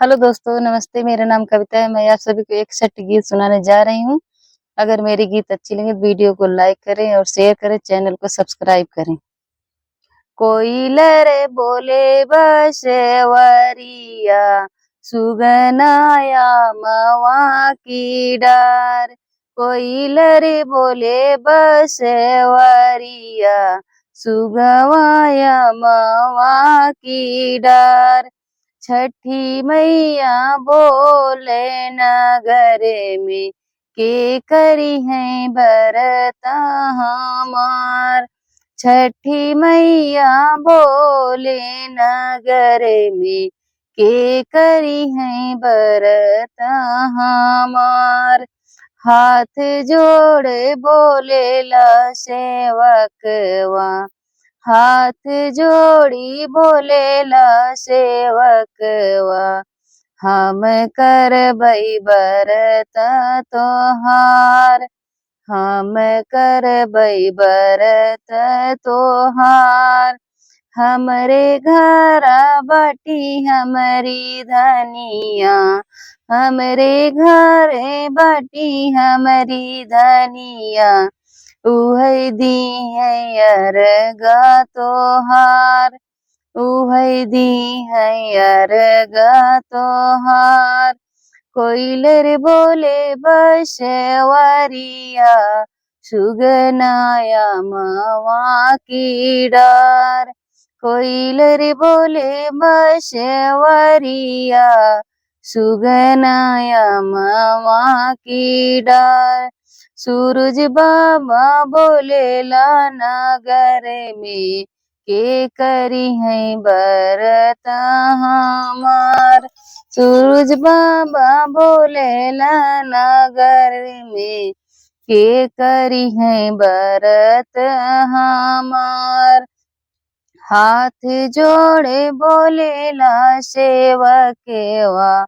Hello दोस्तों, नमस्ते। मेरा नाम कविता है। मैं आप सभी को एक छठ गीत सुनाने जा रही हूँ। अगर मेरी गीत अच्छी लगे तो वीडियो को लाइक करें और शेयर करें, चैनल को सब्सक्राइब करें। कोयलर बोले बसवरिया, सुगनाया मवा की डार। कोयलर बोले बसवरिया, सुगवाया मवा की डार। छठी मैया बोले नगर में, के करी है बरता हमार। छठी मैया बोले नगर में, के करी है बरता हमार। हाथ जोड़े बोले ला सेवकवा, हाथ जोड़ी बोले ला सेवकवा। हम करबई बरत तोहार, हम करबई बरत तोहार। हमरे घर बाटी हमारी धनिया, हमरे घरे बाटी हमारी धनिया। उहै दी है अरगा तोहार, उहै दी है अरगा तोहार। कोयलर बोले बसवरिया, सुगनाया मवा की डार। कोयलर बोले बसवरिया, सुगनाया मवा की डार। सूरज बाबा बोले ला नगर में, के करी है बरत हमार। सूरज बाबा बोले ला नगर में, के करी है बरत हमार। हाथ जोड़े बोले ला सेवकेवा,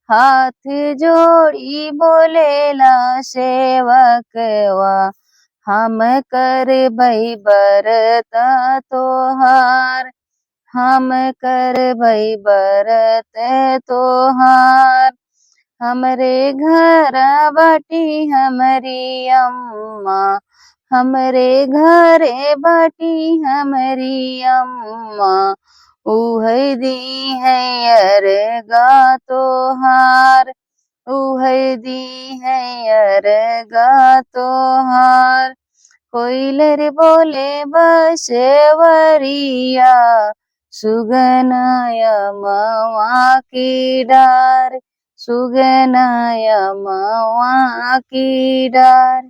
हाथ जोड़ी बोले ला सेवकवा। हम करबई बरत तोहार, हम करबई बरत तोहार। हमरे घर बाटी हमारी अम्मा, हमरे घरे बाटी हमारी अम्मा। उहै दी है अरगा तोहार, उहै दी है अरगा तोहार। कोयलर बोले बसवरिया, सुगनाया मवा की डार, सुगनाया मवा की डार।